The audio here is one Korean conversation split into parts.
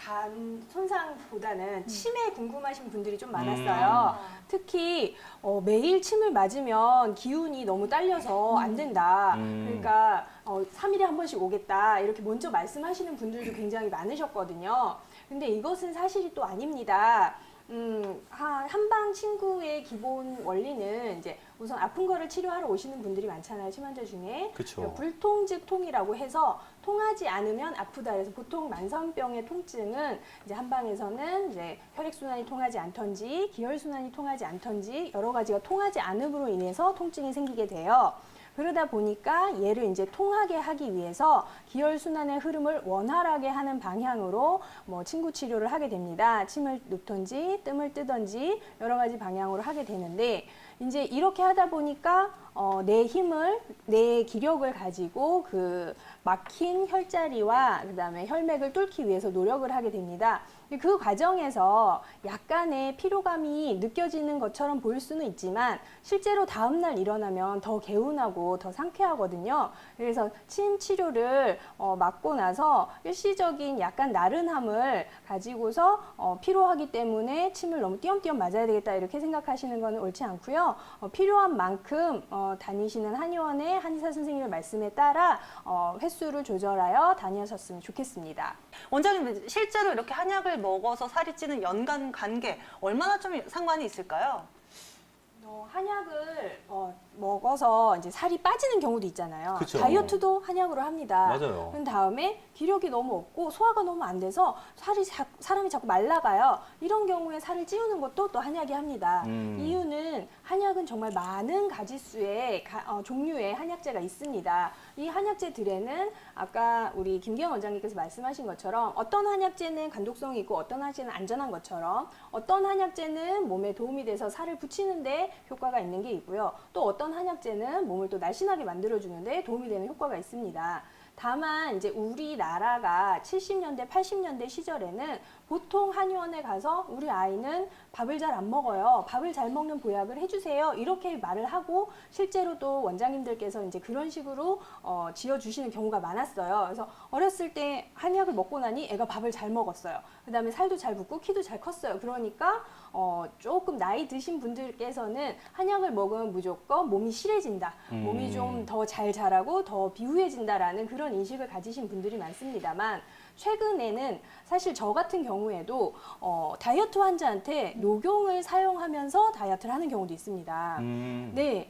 간 손상보다는 침에 궁금하신 분들이 좀 많았어요. 특히 매일 침을 맞으면 기운이 너무 딸려서 안 된다. 그러니까 3일에 한 번씩 오겠다. 이렇게 먼저 말씀하시는 분들도 굉장히 많으셨거든요. 근데 이것은 사실이 또 아닙니다. 한방 친구의 기본 원리는 이제 우선 아픈 거를 치료하러 오시는 분들이 많잖아요. 침 환자 중에. 그쵸. 불통즉 통이라고 해서 통하지 않으면 아프다. 그래서 보통 만성병의 통증은 이제 한방에서는 이제 혈액순환이 통하지 않던지 기혈순환이 통하지 않던지 여러 가지가 통하지 않음으로 인해서 통증이 생기게 돼요. 그러다 보니까 얘를 이제 통하게 하기 위해서 기혈순환의 흐름을 원활하게 하는 방향으로 뭐 침구 치료를 하게 됩니다. 침을 놓던지 뜸을 뜨던지 여러 가지 방향으로 하게 되는데 이제 이렇게 하다 보니까 내 힘을, 내 기력을 가지고 그 막힌 혈자리와 그다음에 혈맥을 뚫기 위해서 노력을 하게 됩니다. 그 과정에서 약간의 피로감이 느껴지는 것처럼 보일 수는 있지만 실제로 다음날 일어나면 더 개운하고 더 상쾌하거든요. 그래서 침 치료를 맞고 나서 일시적인 약간 나른함을 가지고서 피로하기 때문에 침을 너무 띄엄띄엄 맞아야 되겠다 이렇게 생각하시는 건 옳지 않고요. 필요한 만큼 다니시는 한의원의 한의사 선생님의 말씀에 따라 횟수를 조절하여 다니셨으면 좋겠습니다. 원장님, 실제로 이렇게 한약을 먹어서 살이 찌는 연관 관계 얼마나 좀 상관이 있을까요? 한약을 먹어서 이제 살이 빠지는 경우도 있잖아요. 그쵸. 다이어트도 한약으로 합니다. 맞아요. 그런 다음에 기력이 너무 없고 소화가 너무 안 돼서 사람이 자꾸 말라가요. 이런 경우에 살을 찌우는 것도 또 한약이 합니다. 이유는 한약은 정말 많은 가지수의 종류의 한약재가 있습니다. 이 한약재들에는 아까 우리 김기현 원장님께서 말씀하신 것처럼 어떤 한약재는 간독성이 있고 어떤 한약재는 안전한 것처럼 어떤 한약재는 몸에 도움이 돼서 살을 붙이는데 효과가 있는 게 있고요. 또 어떤 한약재는 몸을 또 날씬하게 만들어주는데 도움이 되는 효과가 있습니다. 다만 이제 우리나라가 70년대, 80년대 시절에는 보통 한의원에 가서 우리 아이는 밥을 잘 안 먹어요. 밥을 잘 먹는 보약을 해주세요. 이렇게 말을 하고 실제로 또 원장님들께서 이제 그런 식으로 지어주시는 경우가 많았어요. 그래서 어렸을 때 한약을 먹고 나니 애가 밥을 잘 먹었어요. 그 다음에 살도 잘 붙고 키도 잘 컸어요. 그러니까 조금 나이 드신 분들께서는 한약을 먹으면 무조건 몸이 실해진다. 몸이 좀 더 잘 자라고 더 비후해진다라는 그런 인식을 가지신 분들이 많습니다만 최근에는 사실 저 같은 경우에도 다이어트 환자한테 녹용을 사용하면서 다이어트를 하는 경우도 있습니다. 네,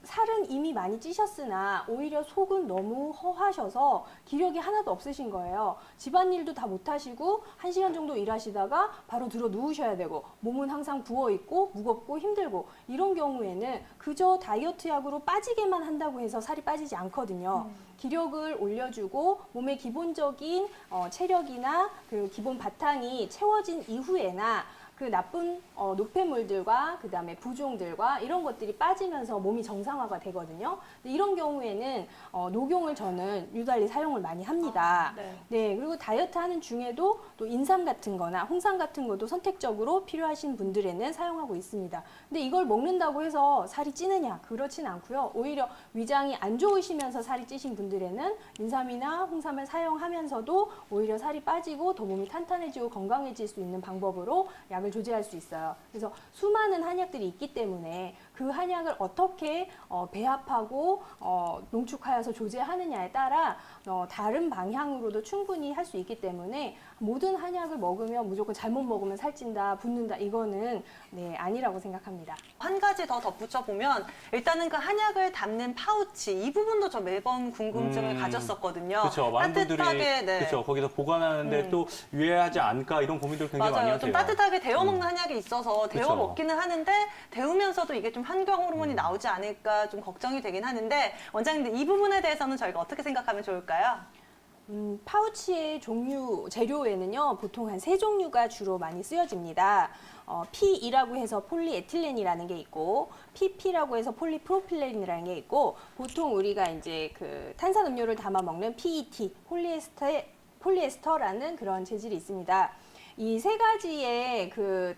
살은 이미 많이 찌셨으나 오히려 속은 너무 허하셔서 기력이 하나도 없으신 거예요. 집안일도 다 못하시고 1시간 정도 일하시다가 바로 들어 누우셔야 되고 몸은 항상 부어있고 무겁고 힘들고 이런 경우에는 그저 다이어트 약으로 빠지게만 한다고 해서 살이 빠지지 않거든요. 기력을 올려주고 몸의 기본적인 체력이나 그 기본 바탕이 채워진 이후에나 그 나쁜 노폐물들과 그 다음에 부종들과 이런 것들이 빠지면서 몸이 정상화가 되거든요. 근데 이런 경우에는 녹용을 저는 유달리 사용을 많이 합니다. 네, 그리고 다이어트 하는 중에도 또 인삼 같은 거나 홍삼 같은 것도 선택적으로 필요하신 분들에는 사용하고 있습니다. 근데 이걸 먹는다고 해서 살이 찌느냐? 그렇진 않고요. 오히려 위장이 안 좋으시면서 살이 찌신 분들에는 인삼이나 홍삼을 사용하면서도 오히려 살이 빠지고 더 몸이 탄탄해지고 건강해질 수 있는 방법으로 약을 조제할 수 있어요. 그래서 수많은 한약들이 있기 때문에 그 한약을 어떻게 배합하고 농축하여서 조제하느냐에 따라 다른 방향으로도 충분히 할 수 있기 때문에 모든 한약을 먹으면 무조건 잘못 먹으면 살찐다, 붓는다 이거는 네, 아니라고 생각합니다. 한 가지 더 덧붙여 보면 일단은 그 한약을 담는 파우치 이 부분도 저 매번 궁금증을 가졌었거든요. 그렇죠. 많은 분들이 따뜻하게, 그렇죠. 거기서 보관하는데 또 유해하지 않을까 이런 고민들 굉장히 많이 맞아요. 하세요. 좀 따뜻하게 데워 먹는 한약이 있어서 데워 그쵸. 먹기는 하는데 데우면서도 이게 좀 환경 호르몬이 나오지 않을까 좀 걱정이 되긴 하는데 원장님들 이 부분에 대해서는 저희가 어떻게 생각하면 좋을까요? 파우치의 재료에는요, 보통 한 3종류가 주로 많이 쓰여집니다. P이라고 해서 폴리에틸렌이라는 게 있고, PP라고 해서 폴리프로필렌이라는 게 있고, 보통 우리가 이제 그 탄산음료를 담아 먹는 PET, 폴리에스터라는 그런 재질이 있습니다. 이 세 가지의 그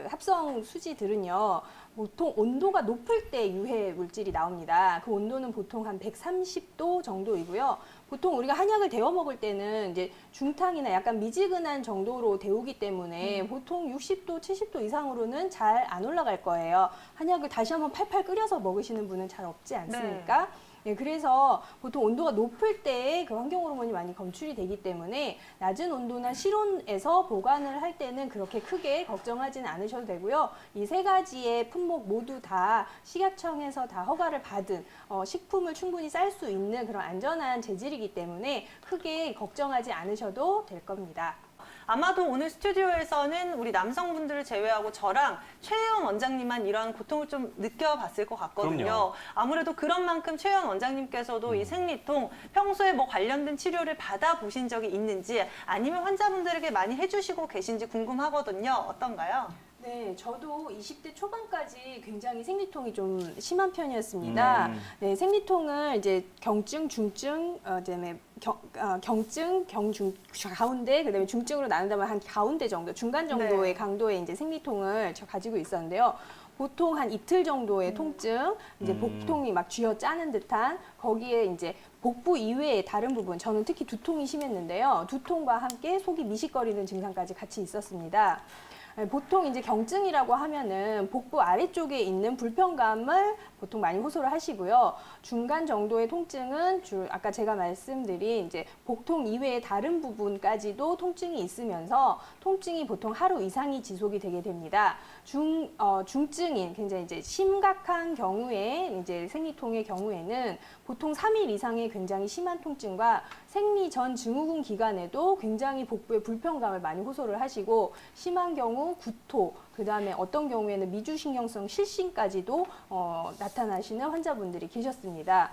합성 수지들은요, 보통 온도가 높을 때 유해 물질이 나옵니다. 그 온도는 보통 한 130도 정도이고요. 보통 우리가 한약을 데워 먹을 때는 이제 중탕이나 약간 미지근한 정도로 데우기 때문에 보통 60도, 70도 이상으로는 잘 안 올라갈 거예요. 한약을 다시 한번 팔팔 끓여서 먹으시는 분은 잘 없지 않습니까? 네, 그래서 보통 온도가 높을 때 그 환경 호르몬이 많이 검출이 되기 때문에 낮은 온도나 실온에서 보관을 할 때는 그렇게 크게 걱정하지는 않으셔도 되고요. 이 세 가지의 품목 모두 다 식약청에서 다 허가를 받은 식품을 충분히 쌀 수 있는 그런 안전한 재질이기 때문에 크게 걱정하지 않으셔도 될 겁니다. 아마도 오늘 스튜디오에서는 우리 남성분들을 제외하고 저랑 최혜원 원장님만 이러한 고통을 좀 느껴봤을 것 같거든요. 그럼요. 아무래도 그런 만큼 최혜원 원장님께서도 이 생리통 평소에 뭐 관련된 치료를 받아보신 적이 있는지 아니면 환자분들에게 많이 해주시고 계신지 궁금하거든요. 어떤가요? 네, 저도 20대 초반까지 굉장히 생리통이 좀 심한 편이었습니다. 네, 생리통을 이제 경증, 중증, 그다음에 경증, 경중 가운데, 그다음에 중증으로 나눈다면 한 가운데 정도, 중간 정도의 네. 강도의 이제 생리통을 저 가지고 있었는데요. 보통 한 이틀 정도의 통증, 이제 복통이 막 쥐어 짜는 듯한 거기에 이제 복부 이외의 다른 부분, 저는 특히 두통이 심했는데요. 두통과 함께 속이 미식거리는 증상까지 같이 있었습니다. 보통 이제 경증이라고 하면은 복부 아래쪽에 있는 불편감을 보통 많이 호소를 하시고요. 중간 정도의 통증은 아까 제가 말씀드린 이제 복통 이외의 다른 부분까지도 통증이 있으면서 통증이 보통 하루 이상이 지속이 되게 됩니다. 중증인 굉장히 이제 심각한 경우에 이제 생리통의 경우에는 보통 3일 이상의 굉장히 심한 통증과 생리 전 증후군 기간에도 굉장히 복부에 불편감을 많이 호소를 하시고 심한 경우 구토, 그다음에 어떤 경우에는 미주신경성 실신까지도 나타나시는 환자분들이 계셨습니다.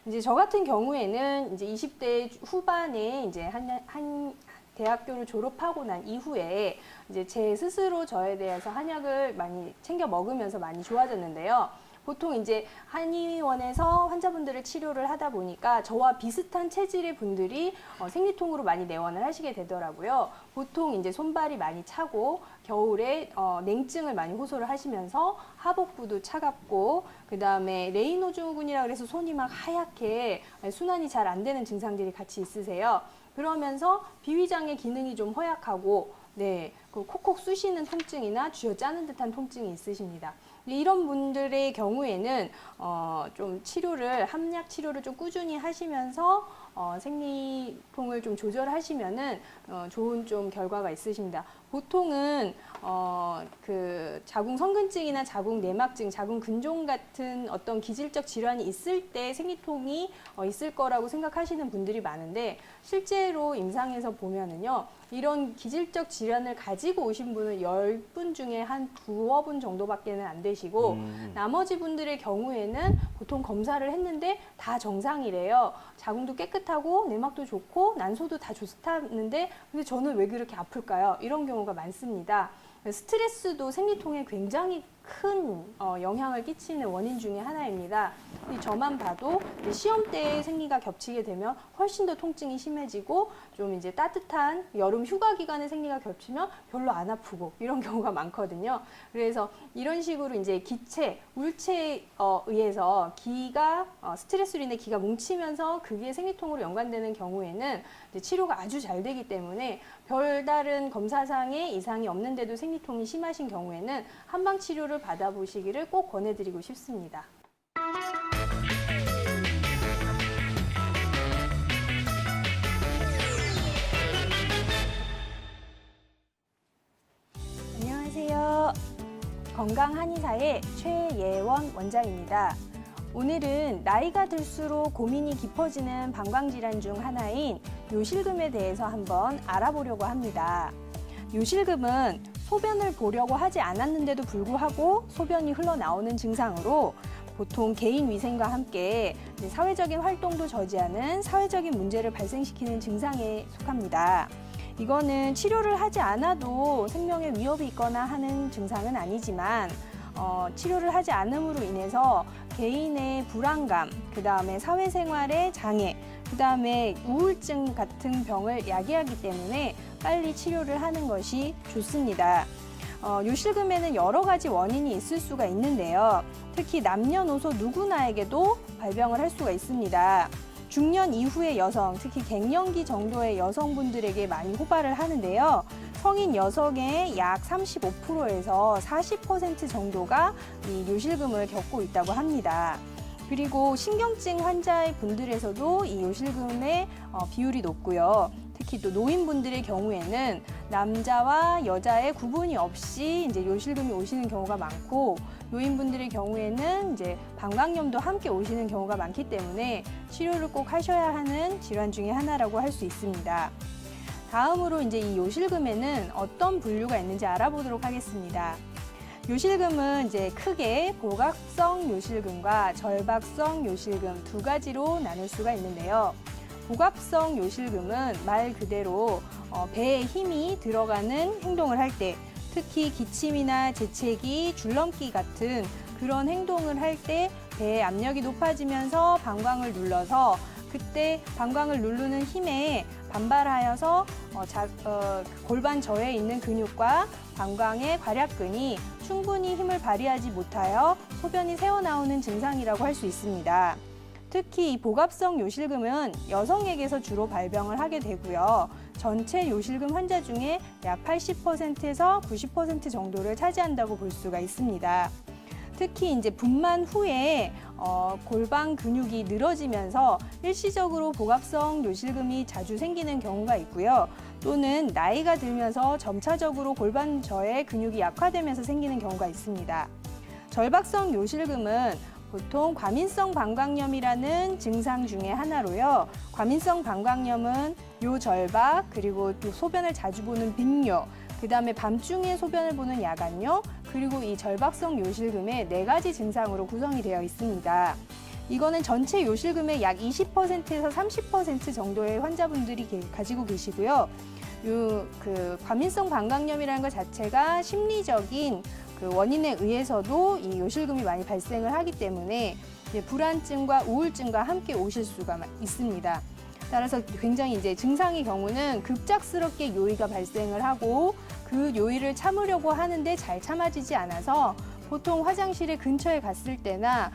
이제 저 같은 경우에는 이제 20대 후반에 이제 한 대학교를 졸업하고 난 이후에 이제 제 스스로 저에 대해서 한약을 많이 챙겨 먹으면서 많이 좋아졌는데요. 보통 이제 한의원에서 환자분들을 치료를 하다 보니까 저와 비슷한 체질의 분들이 생리통으로 많이 내원을 하시게 되더라고요. 보통 이제 손발이 많이 차고 겨울에 냉증을 많이 호소를 하시면서 하복부도 차갑고 그다음에 레이노 증후군이라 그래서 손이 막 하얗게 순환이 잘 안 되는 증상들이 같이 있으세요. 그러면서 비위장의 기능이 좀 허약하고 네, 그 콕콕 쑤시는 통증이나 쥐어 짜는 듯한 통증이 있으십니다. 이런 분들의 경우에는 좀 함약 치료를 좀 꾸준히 하시면서 생리통을 좀 조절하시면은 좋은 좀 결과가 있으십니다. 보통은 그 자궁 성근증이나 자궁 내막증, 자궁 근종 같은 어떤 기질적 질환이 있을 때 생리통이 있을 거라고 생각하시는 분들이 많은데 실제로 임상에서 보면은요. 이런 기질적 질환을 가지고 오신 분은 10분 중에 한 2분 정도밖에는 안 되시고 나머지 분들의 경우에는 보통 검사를 했는데 다 정상이래요. 자궁도 깨끗하고 내막도 좋고 난소도 다 좋다는데 근데 저는 왜 그렇게 아플까요? 이런 경우가 많습니다. 스트레스도 생리통에 굉장히 큰 영향을 끼치는 원인 중에 하나입니다. 저만 봐도 시험 때 생리가 겹치게 되면 훨씬 더 통증이 심해지고 좀 이제 따뜻한 여름 휴가 기간에 생리가 겹치면 별로 안 아프고 이런 경우가 많거든요. 그래서 이런 식으로 이제 기체, 울체에 의해서 기가 스트레스로 인해 기가 뭉치면서 그게 생리통으로 연관되는 경우에는 이제 치료가 아주 잘 되기 때문에 별다른 검사상의 이상이 없는데도 생리통이 심하신 경우에는 한방 치료를 받아보시기를 꼭 권해드리고 싶습니다. 안녕하세요. 건강한의사의 최예원 원장입니다. 오늘은 나이가 들수록 고민이 깊어지는 방광질환 중 하나인 요실금에 대해서 한번 알아보려고 합니다. 요실금은 소변을 보려고 하지 않았는데도 불구하고 소변이 흘러나오는 증상으로 보통 개인 위생과 함께 사회적인 활동도 저지하는 사회적인 문제를 발생시키는 증상에 속합니다. 이거는 치료를 하지 않아도 생명에 위협이 있거나 하는 증상은 아니지만 치료를 하지 않음으로 인해서 개인의 불안감, 그 다음에 사회생활의 장애, 그 다음에 우울증 같은 병을 야기하기 때문에 빨리 치료를 하는 것이 좋습니다. 요실금에는 여러 가지 원인이 있을 수가 있는데요. 특히 남녀노소 누구나에게도 발병을 할 수가 있습니다. 중년 이후의 여성, 특히 갱년기 정도의 여성분들에게 많이 호발을 하는데요. 성인 여성의 약 35%에서 40% 정도가 이 요실금을 겪고 있다고 합니다. 그리고 신경증 환자의 분들에서도 이 요실금의 비율이 높고요. 특히 또 노인분들의 경우에는 남자와 여자의 구분이 없이 이제 요실금이 오시는 경우가 많고, 노인분들의 경우에는 이제 방광염도 함께 오시는 경우가 많기 때문에 치료를 꼭 하셔야 하는 질환 중에 하나라고 할 수 있습니다. 다음으로 이제 이 요실금에는 어떤 분류가 있는지 알아보도록 하겠습니다. 요실금은 이제 크게 복압성 요실금과 절박성 요실금 두 가지로 나눌 수가 있는데요. 복압성 요실금은 말 그대로 배에 힘이 들어가는 행동을 할 때, 특히 기침이나 재채기, 줄넘기 같은 그런 행동을 할 때 배의 압력이 높아지면서 방광을 눌러서 그때 방광을 누르는 힘에 반발하여서 골반저에 있는 근육과 방광의 괄약근이 충분히 힘을 발휘하지 못하여 소변이 새어나오는 증상이라고 할 수 있습니다. 특히 이 복압성 요실금은 여성에게서 주로 발병을 하게 되고요. 전체 요실금 환자 중에 약 80%에서 90% 정도를 차지한다고 볼 수가 있습니다. 특히 이제 분만 후에 골반 근육이 늘어지면서 일시적으로 복압성 요실금이 자주 생기는 경우가 있고요. 또는 나이가 들면서 점차적으로 골반저의 근육이 약화되면서 생기는 경우가 있습니다. 절박성 요실금은 보통 과민성 방광염이라는 증상 중에 하나로요. 과민성 방광염은 요절박, 그리고 또 소변을 자주 보는 빈뇨, 그다음에 밤중에 소변을 보는 야간뇨, 그리고 이 절박성 요실금의 4가지 증상으로 구성이 되어 있습니다. 이거는 전체 요실금의 약 20%에서 30% 정도의 환자분들이 가지고 계시고요. 과민성 방광염이라는 것 자체가 심리적인 그 원인에 의해서도 이 요실금이 많이 발생을 하기 때문에 불안증과 우울증과 함께 오실 수가 있습니다. 따라서 굉장히 이제 증상의 경우는 급작스럽게 요의가 발생을 하고 그 요의를 참으려고 하는데 잘 참아지지 않아서 보통 화장실에 근처에 갔을 때나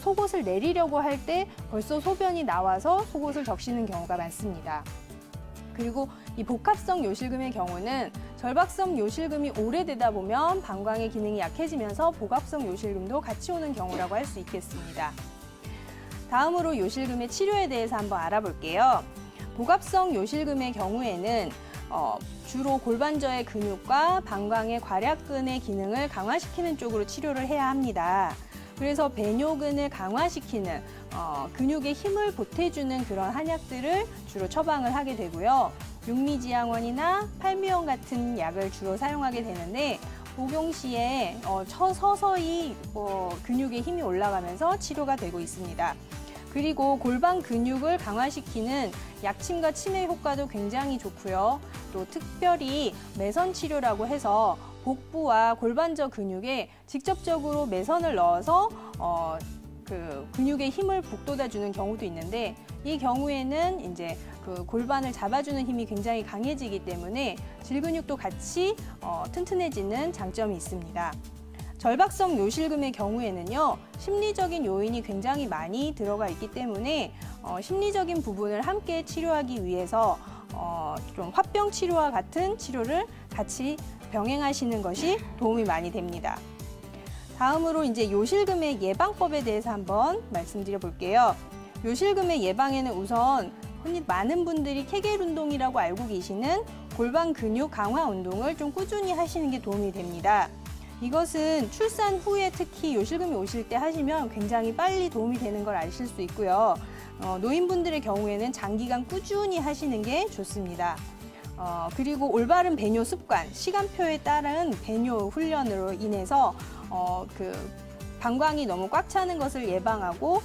속옷을 내리려고 할 때 벌써 소변이 나와서 속옷을 적시는 경우가 많습니다. 그리고 이 복합성 요실금의 경우는 절박성 요실금이 오래되다 보면 방광의 기능이 약해지면서 복합성 요실금도 같이 오는 경우라고 할 수 있겠습니다. 다음으로 요실금의 치료에 대해서 한번 알아볼게요. 복압성 요실금의 경우에는 주로 골반저의 근육과 방광의 괄약근의 기능을 강화시키는 쪽으로 치료를 해야 합니다. 그래서 배뇨근을 강화시키는 근육에 힘을 보태주는 그런 한약들을 주로 처방을 하게 되고요. 육미지향원이나 팔미원 같은 약을 주로 사용하게 되는데 복용 시에 서서히 근육에 힘이 올라가면서 치료가 되고 있습니다. 그리고 골반 근육을 강화시키는 약침과 치매 효과도 굉장히 좋고요. 또 특별히 매선 치료라고 해서 복부와 골반저 근육에 직접적으로 매선을 넣어서 그 근육의 힘을 북돋아주는 경우도 있는데, 이 경우에는 이제 그 골반을 잡아주는 힘이 굉장히 강해지기 때문에 질근육도 같이 튼튼해지는 장점이 있습니다. 절박성 요실금의 경우에는요, 심리적인 요인이 굉장히 많이 들어가 있기 때문에 심리적인 부분을 함께 치료하기 위해서 좀 화병 치료와 같은 치료를 같이 병행하시는 것이 도움이 많이 됩니다. 다음으로 이제 요실금의 예방법에 대해서 한번 말씀드려 볼게요. 요실금의 예방에는 우선 흔히 많은 분들이 케겔 운동이라고 알고 계시는 골반 근육 강화 운동을 좀 꾸준히 하시는 게 도움이 됩니다. 이것은 출산 후에 특히 요실금이 오실 때 하시면 굉장히 빨리 도움이 되는 걸 아실 수 있고요. 노인분들의 경우에는 장기간 꾸준히 하시는 게 좋습니다. 그리고 올바른 배뇨 습관, 시간표에 따른 배뇨 훈련으로 인해서 그 방광이 너무 꽉 차는 것을 예방하고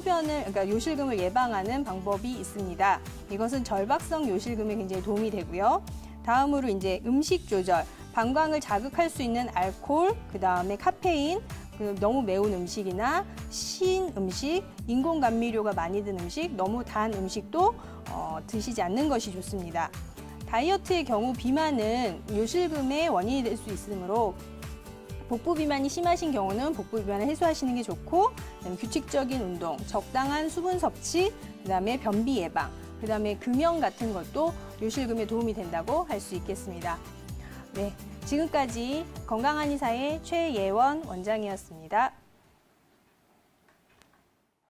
그러니까 요실금을 예방하는 방법이 있습니다. 이것은 절박성 요실금에 굉장히 도움이 되고요. 다음으로 이제 음식 조절, 방광을 자극할 수 있는 알코올, 그 다음에 카페인, 너무 매운 음식이나 신 음식, 인공 감미료가 많이 든 음식, 너무 단 음식도 드시지 않는 것이 좋습니다. 다이어트의 경우 비만은 요실금의 원인이 될 수 있으므로 복부 비만이 심하신 경우는 복부 비만을 해소하시는 게 좋고, 그다음에 규칙적인 운동, 적당한 수분 섭취, 그다음에 변비 예방, 그다음에 금연 같은 것도 요실금에 도움이 된다고 할 수 있겠습니다. 네, 지금까지 건강한 의사의 최예원 원장이었습니다.